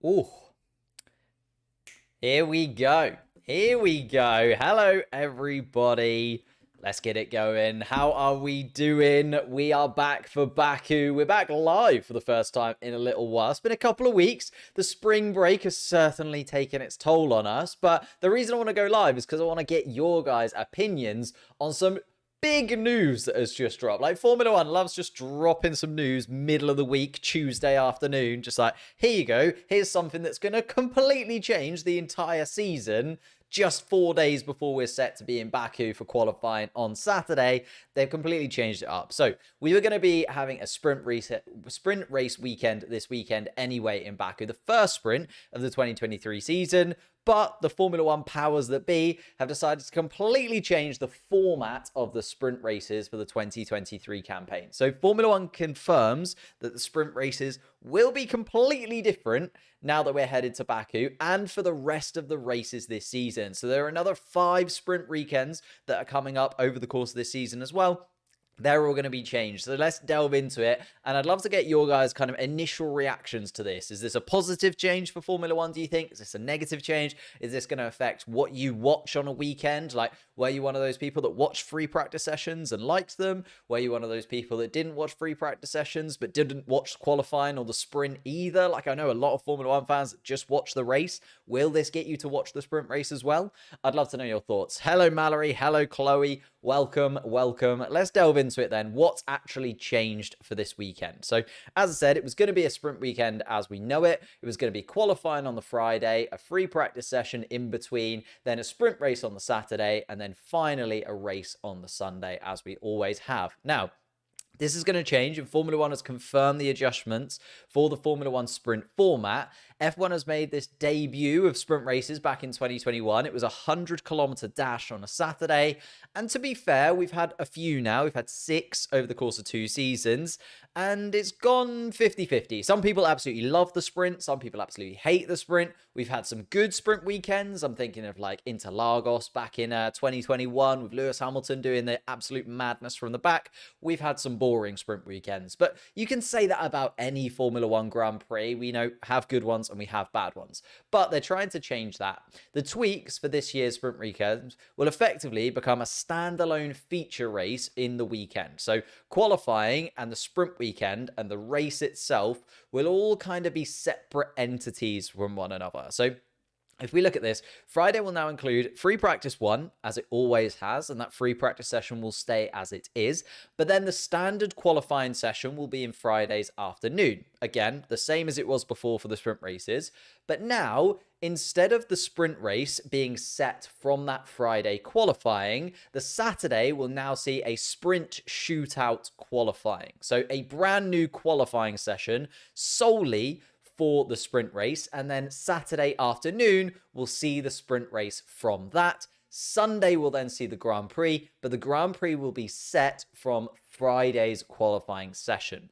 Ooh, here we go. Here we go. Hello, everybody. Let's get it going. How are we doing? We are back for Baku. We're back live for the first time in a little while. It's been a couple of weeks. The spring break has certainly taken its toll on us. But the reason I want to go live is because I want to get your guys' opinions on some big news that has just dropped. Like, Formula One loves just dropping some news middle of the week, Tuesday afternoon. Just like, here you go. Here's something that's going to completely change the entire season. Just 4 days before we're set to be in Baku for qualifying on Saturday, they've completely changed it up. So we were going to be having a sprint race weekend this weekend anyway in Baku, the first sprint of the 2023 season. But the Formula One powers that be have decided to completely change the format of the sprint races for the 2023 campaign. So Formula One confirms that the sprint races will be completely different now that we're headed to Baku and for the rest of the races this season. So there are another 5 sprint weekends that are coming up over the course of this season as well. They're all going to be changed. So let's delve into it. And I'd love to get your guys' kind of initial reactions to this. Is this a positive change for Formula One, do you think? Is this a negative change? Is this going to affect what you watch on a weekend? Like, were you one of those people that watched free practice sessions and liked them? Were you one of those people that didn't watch free practice sessions but didn't watch qualifying or the sprint either? Like, I know a lot of Formula One fans that just watch the race. Will this get you to watch the sprint race as well? I'd love to know your thoughts. Hello, Mallory. Hello, Chloe. Welcome, welcome. Let's delve into it then. What's actually changed for this weekend? So, as I said, it was going to be a sprint weekend as we know it. It was going to be qualifying on the Friday, a free practice session in between, then a sprint race on the Saturday, and then finally a race on the Sunday, as we always have. Now, this is going to change, and Formula One has confirmed the adjustments for the Formula One sprint format. F1 has made this debut of sprint races back in 2021. It was a 100-kilometer dash on a Saturday. And to be fair, we've had a few now. We've had 6 over the course of 2 seasons. And it's gone 50-50. Some people absolutely love the sprint. Some people absolutely hate the sprint. We've had some good sprint weekends. I'm thinking of like Interlagos back in 2021 with Lewis Hamilton doing the absolute madness from the back. We've had some boring sprint weekends. But you can say that about any Formula One Grand Prix. We have good ones and we have bad ones. But they're trying to change that. The tweaks for this year's sprint weekend will effectively become a standalone feature race in the weekend. So qualifying and the sprint weekend and the race itself will all kind of be separate entities from one another. So if we look at this, Friday will now include free practice 1, as it always has, and that free practice session will stay as it is. But then the standard qualifying session will be in Friday's afternoon. Again, the same as it was before for the sprint races. But now, instead of the sprint race being set from that Friday qualifying, the Saturday will now see a sprint shootout qualifying. So a brand new qualifying session solely for the sprint race, and then Saturday afternoon we'll see the sprint race from that. Sunday will then see the Grand Prix, but the Grand Prix will be set from Friday's qualifying session.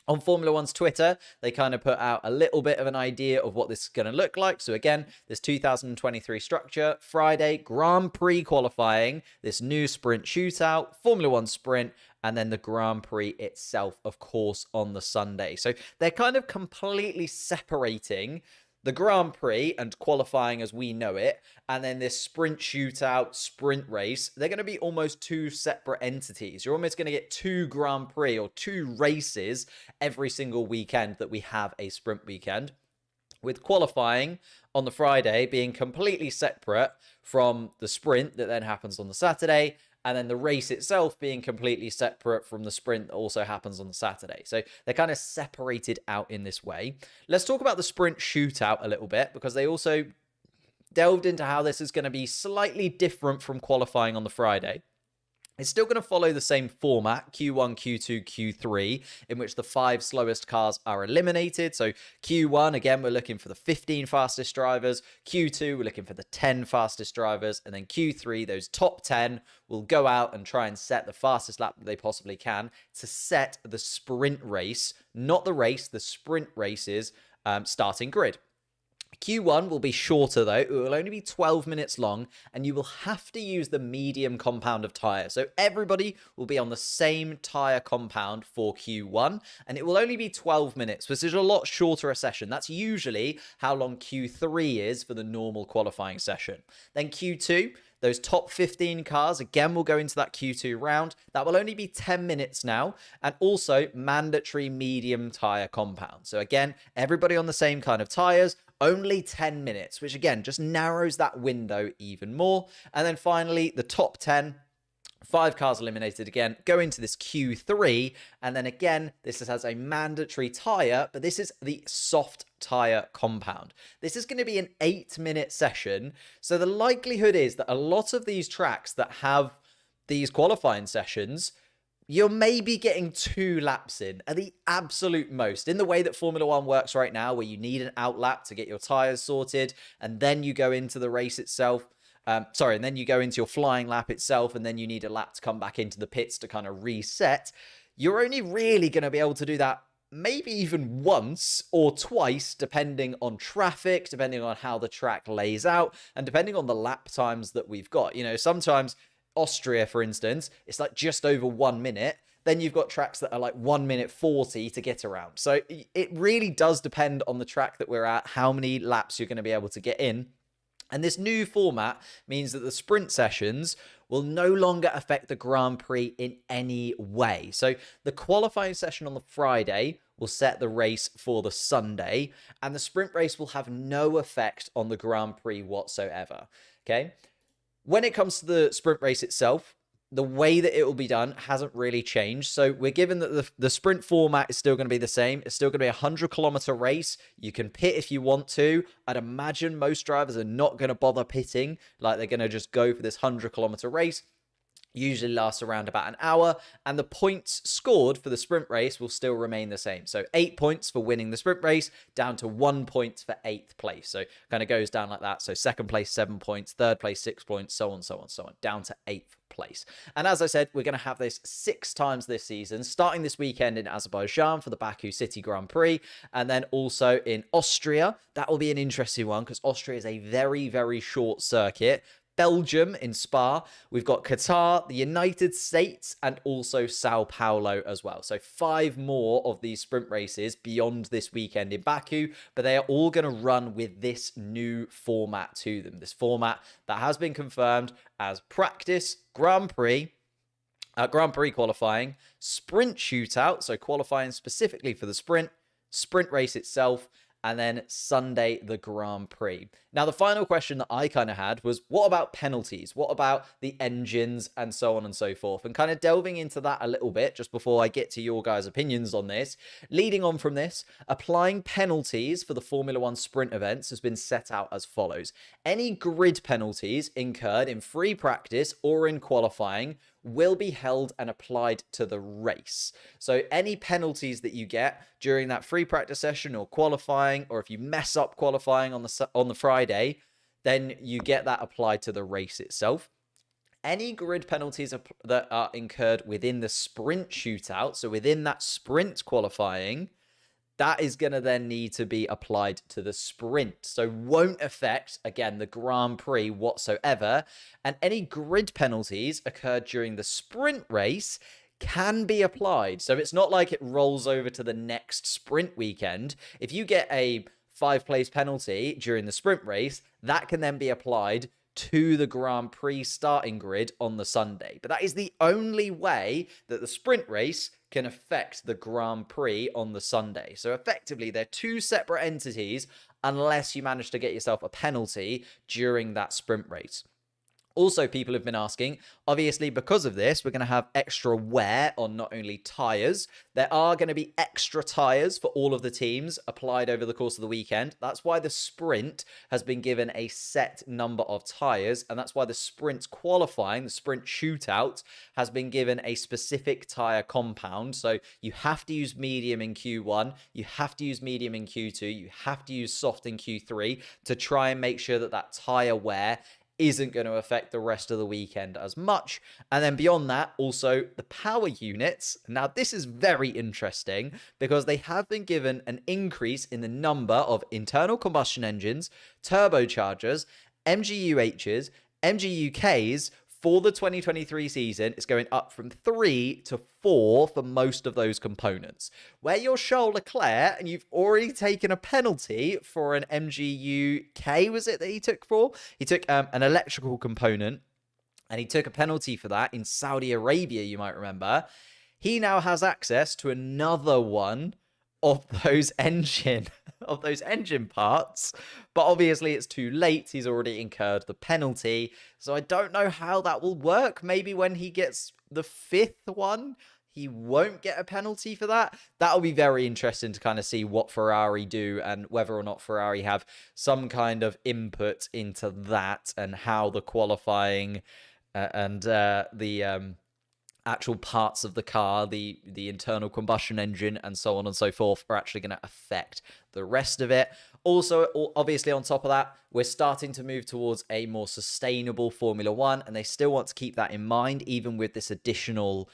On Formula One's Twitter, they kind of put out a little bit of an idea of what this is going to look like. So again, this 2023 structure, Friday, Grand Prix qualifying, this new sprint shootout, Formula One sprint, and then the Grand Prix itself, of course, on the Sunday. So they're kind of completely separating the Grand Prix and qualifying as we know it, and then this sprint shootout, sprint race, they're going to be almost 2 separate entities. You're almost going to get 2 Grand Prix or 2 races every single weekend that we have a sprint weekend, with qualifying on the Friday being completely separate from the sprint that then happens on the Saturday, and then the race itself being completely separate from the sprint that also happens on the Saturday. So they're kind of separated out in this way. Let's talk about the sprint shootout a little bit, because they also delved into how this is going to be slightly different from qualifying on the Friday. It's still going to follow the same format, Q1, Q2, Q3, in which the 5 slowest cars are eliminated. So Q1, again, we're looking for the 15 fastest drivers. Q2, we're looking for the 10 fastest drivers. And then Q3, those top 10 will go out and try and set the fastest lap that they possibly can to set the sprint race, not the race, the sprint race's starting grid. Q1 will be shorter though, it will only be 12 minutes long, and you will have to use the medium compound of tyre. So everybody will be on the same tyre compound for Q1, and it will only be 12 minutes, which is a lot shorter a session. That's usually how long Q3 is for the normal qualifying session. Then Q2, those top 15 cars, again, will go into that Q2 round. That will only be 10 minutes now, and also mandatory medium tyre compound. So again, everybody on the same kind of tyres, only 10 minutes, which again, just narrows that window even more. And then finally, the top 10, 5 cars eliminated again, go into this Q3, and then again, this has a mandatory tyre, but this is the soft tyre compound. This is going to be an 8-minute session, so the likelihood is that a lot of these tracks that have these qualifying sessions, you're maybe getting 2 laps in at the absolute most, in the way that Formula 1 works right now, where you need an outlap to get your tyres sorted, and then you go into the race itself. And then you go into your flying lap itself, and then you need a lap to come back into the pits to kind of reset. You're only really going to be able to do that maybe even once or twice, depending on traffic, depending on how the track lays out, and depending on the lap times that we've got. You know, sometimes Austria, for instance, it's like just over 1 minute. Then you've got tracks that are like 1 minute 40 to get around. So it really does depend on the track that we're at, how many laps you're going to be able to get in. And this new format means that the sprint sessions will no longer affect the Grand Prix in any way. So the qualifying session on the Friday will set the race for the Sunday, and the sprint race will have no effect on the Grand Prix whatsoever. Okay? When it comes to the sprint race itself, the way that it will be done hasn't really changed. So we're given that the sprint format is still going to be the same. It's still going to be a 100-kilometer race. You can pit if you want to. I'd imagine most drivers are not going to bother pitting. Like, they're going to just go for this 100-kilometer race. Usually lasts around about an hour, and the points scored for the sprint race will still remain the same. So 8 points for winning the sprint race, down to 1 point for 8th place. So kind of goes down like that. So 2nd place, 7 points, 3rd place, 6 points, so on, so on, so on, down to 8th place. And as I said, we're going to have this 6 times this season, starting this weekend in Azerbaijan for the Baku City Grand Prix, and then also in Austria. That will be an interesting one because Austria is a very, very short circuit. Belgium in Spa, we've got Qatar, the United States, and also Sao Paulo as well. So 5 more of these sprint races beyond this weekend in Baku, but they are all going to run with this new format to them. This format that has been confirmed as practice, Grand Prix qualifying, sprint shootout, so qualifying specifically for the sprint race itself, and then Sunday, the Grand Prix. Now, the final question that I kind of had was, what about penalties? What about the engines and so on and so forth? And kind of delving into that a little bit, just before I get to your guys' opinions on this. Leading on from this, applying penalties for the Formula 1 sprint events has been set out as follows. Any grid penalties incurred in free practice or in qualifying will be held and applied to the race. So any penalties that you get during that free practice session or qualifying, or if you mess up qualifying on the Friday, then you get that applied to the race itself. Any grid penalties that are incurred within the sprint shootout, so within that sprint qualifying, that is going to then need to be applied to the sprint. So won't affect, again, the Grand Prix whatsoever. And any grid penalties occurred during the sprint race can be applied. So it's not like it rolls over to the next sprint weekend. If you get a 5-place penalty during the sprint race, that can then be applied to the Grand Prix starting grid on the Sunday. But that is the only way that the sprint race can affect the Grand Prix on the Sunday. So effectively, they're 2 separate entities unless you manage to get yourself a penalty during that sprint race. Also, people have been asking, obviously, because of this, we're going to have extra wear on not only tyres. There are going to be extra tyres for all of the teams applied over the course of the weekend. That's why the sprint has been given a set number of tyres, and that's why the sprint qualifying, the sprint shootout, has been given a specific tyre compound. So you have to use medium in Q1, you have to use medium in Q2, you have to use soft in Q3 to try and make sure that that tyre wear isn't going to affect the rest of the weekend as much. And then beyond that, also the power units. Now, this is very interesting because they have been given an increase in the number of internal combustion engines, turbochargers, MGUHs, MGUKs for the 2023 season. Is going up from 3 to 4 for most of those components. Where you're Charles Leclerc and you've already taken a penalty for an MGUK, was it that he took for? He took an electrical component, and he took a penalty for that in Saudi Arabia, you might remember. He now has access to another one of those engine parts, but obviously it's too late. He's already incurred the penalty, so I don't know how that will work. Maybe when he gets the 5th one, he won't get a penalty for that. That'll be very interesting to kind of see what Ferrari do and whether or not Ferrari have some kind of input into that, and how the qualifying and the actual parts of the car, the internal combustion engine and so on and so forth, are actually going to affect the rest of it. Also, obviously on top of that, we're starting to move towards a more sustainable Formula One, and they still want to keep that in mind, even with this additional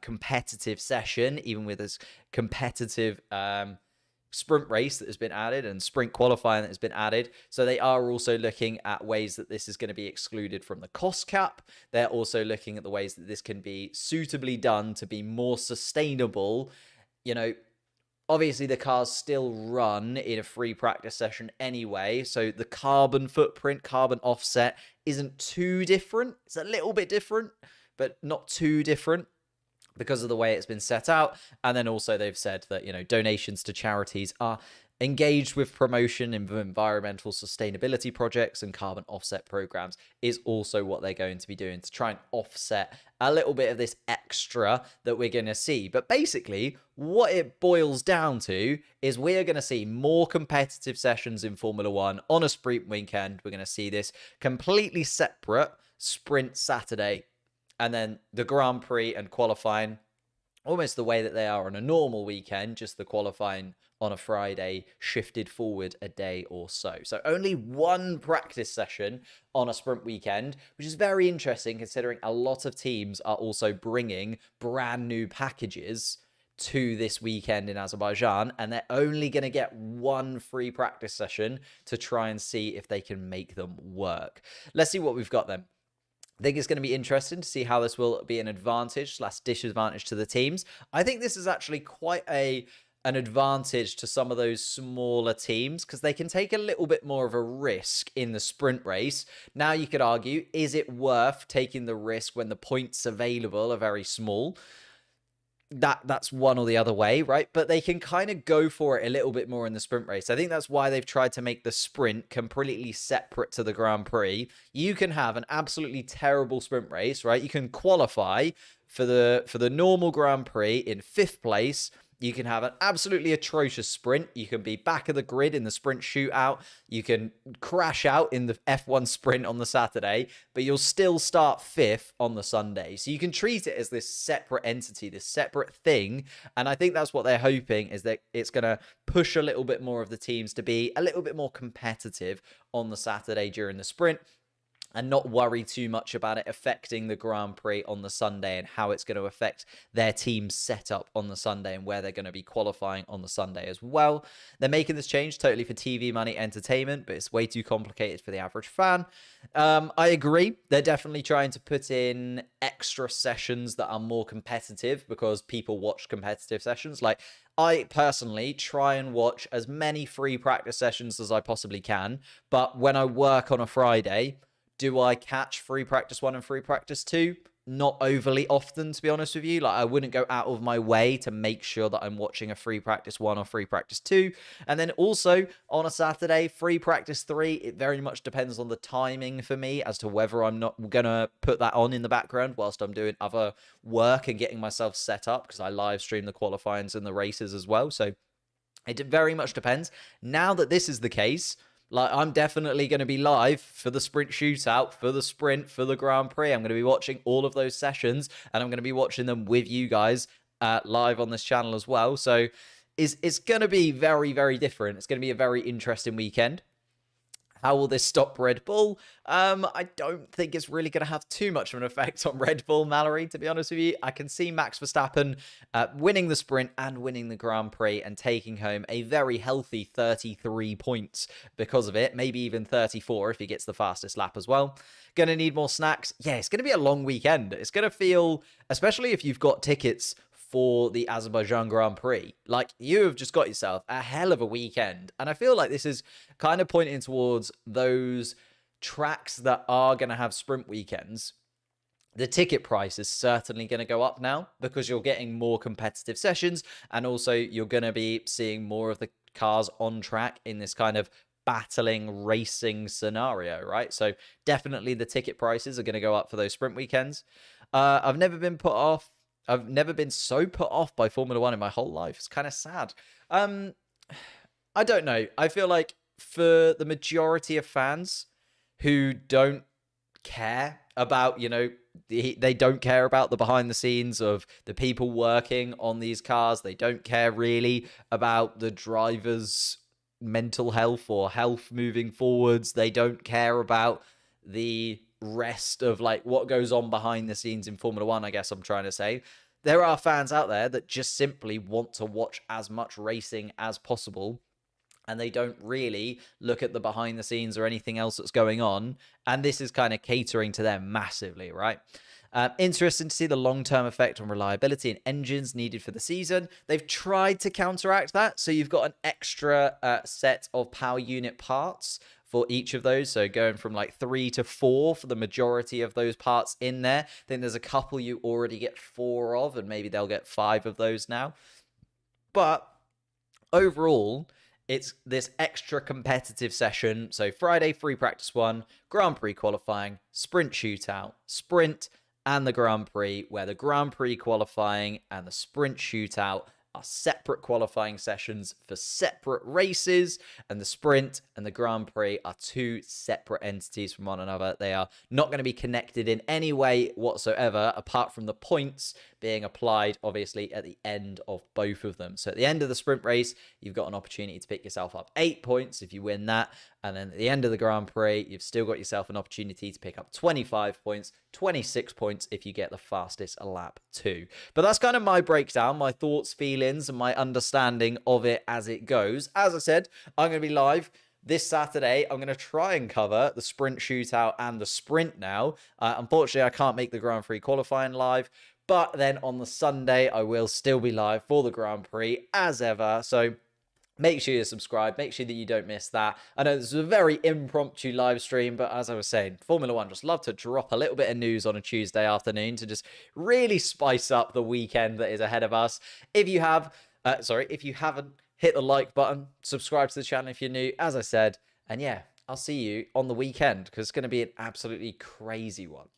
competitive session, even with this competitive sprint race that has been added and sprint qualifying that has been added. So they are also looking at ways that this is going to be excluded from the cost cap. They're also looking at the ways that this can be suitably done to be more sustainable. You know, obviously the cars still run in a free practice session anyway, so the carbon footprint, carbon offset isn't too different. It's a little bit different, but not too different, because of the way it's been set out. And then also they've said that, you know, donations to charities are engaged with promotion in environmental sustainability projects and carbon offset programs is also what they're going to be doing to try and offset a little bit of this extra that we're going to see. But basically, what it boils down to is we're going to see more competitive sessions in Formula One on a sprint weekend. We're going to see this completely separate sprint Saturday, and then the Grand Prix and qualifying almost the way that they are on a normal weekend, just the qualifying on a Friday shifted forward a day or so. So only one practice session on a sprint weekend, which is very interesting considering a lot of teams are also bringing brand new packages to this weekend in Azerbaijan, and they're only going to get one free practice session to try and see if they can make them work. Let's see what we've got then. I think it's going to be interesting to see how this will be an advantage / disadvantage to the teams. I think this is actually quite an advantage to some of those smaller teams, because they can take a little bit more of a risk in the sprint race. Now you could argue, is it worth taking the risk when the points available are very small? That's one or the other way, right? But they can kind of go for it a little bit more in the sprint race. I think that's why they've tried to make the sprint completely separate to the Grand Prix. You can have an absolutely terrible sprint race, right? You can qualify for the normal Grand Prix in 5th place. You can have an absolutely atrocious sprint. You can be back of the grid in the sprint shootout. You can crash out in the F1 sprint on the Saturday, but you'll still start 5th on the Sunday. So you can treat it as this separate entity, this separate thing. And I think that's what they're hoping, is that it's going to push a little bit more of the teams to be a little bit more competitive on the Saturday during the sprint, and not worry too much about it affecting the Grand Prix on the Sunday and how it's going to affect their team's setup on the Sunday and where they're going to be qualifying on the Sunday as well. They're making this change totally for TV money, entertainment, but it's way too complicated for the average fan. I agree. They're definitely trying to put in extra sessions that are more competitive because people watch competitive sessions. Like, I personally try and watch as many free practice sessions as I possibly can, but when I work on a Friday, do I catch free practice 1 and free practice 2? Not overly often, to be honest with you. Like, I wouldn't go out of my way to make sure that I'm watching a free practice 1 or free practice 2. And then also on a Saturday, free practice 3, it very much depends on the timing for me as to whether I'm not going to put that on in the background whilst I'm doing other work and getting myself set up, because I live stream the qualifyings and the races as well. So it very much depends. Now that this is the case, like, I'm definitely going to be live for the sprint shootout, for the sprint, for the Grand Prix. I'm going to be watching all of those sessions, and I'm going to be watching them with you guys live on this channel as well. So it's going to be very, very different. It's going to be a very interesting weekend. How will this stop Red Bull? I don't think it's really going to have too much of an effect on Red Bull, Mallory, to be honest with you. I can see Max Verstappen winning the sprint and winning the Grand Prix and taking home a very healthy 33 points because of it. Maybe even 34 if he gets the fastest lap as well. Going to need more snacks. Yeah, it's going to be a long weekend. It's going to feel, especially if you've got tickets for the Azerbaijan Grand Prix. Like, you have just got yourself a hell of a weekend. And I feel like this is kind of pointing towards those tracks that are going to have sprint weekends. The ticket price is certainly going to go up now because you're getting more competitive sessions. And also you're going to be seeing more of the cars on track in this kind of battling racing scenario, right? So definitely the ticket prices are going to go up for those sprint weekends. I've never been so put off by Formula One in my whole life. It's kind of sad. I don't know. I feel like for the majority of fans who don't care about, they don't care about the behind the scenes of the people working on these cars. They don't care really about the drivers' mental health or health moving forwards. They don't care about the rest of like what goes on behind the scenes in Formula One, I guess I'm trying to say. There are fans out there that just simply want to watch as much racing as possible, and they don't really look at the behind the scenes or anything else that's going on. And this is kind of catering to them massively, right? Interesting to see the long-term effect on reliability and engines needed for the season. They've tried to counteract that. So you've got an extra set of power unit parts for each of those. So going from like 3 to 4 for the majority of those parts in there. I think there's a couple you already get 4 of, and maybe they'll get 5 of those now. But overall, it's this extra competitive session. So Friday, free practice 1, Grand Prix qualifying, sprint shootout, sprint, and the Grand Prix, where the Grand Prix qualifying and the sprint shootout are separate qualifying sessions for separate races, and the sprint and the Grand Prix are 2 separate entities from one another. They are not going to be connected in any way whatsoever, apart from the points being applied, obviously, at the end of both of them. So at the end of the sprint race, you've got an opportunity to pick yourself up 8 points if you win that. And then at the end of the Grand Prix, you've still got yourself an opportunity to pick up 25 points, 26 points if you get the fastest lap too. But that's kind of my breakdown, my thoughts, feelings, and my understanding of it as it goes. As I said, I'm going to be live this Saturday. I'm going to try and cover the sprint shootout and the sprint now. Unfortunately, I can't make the Grand Prix qualifying live. But then on the Sunday, I will still be live for the Grand Prix as ever. So make sure you're subscribed. Make sure that you don't miss that. I know this is a very impromptu live stream, but as I was saying, Formula One just love to drop a little bit of news on a Tuesday afternoon to just really spice up the weekend that is ahead of us. If you haven't hit the like button, subscribe to the channel if you're new, as I said. And yeah, I'll see you on the weekend because it's going to be an absolutely crazy one.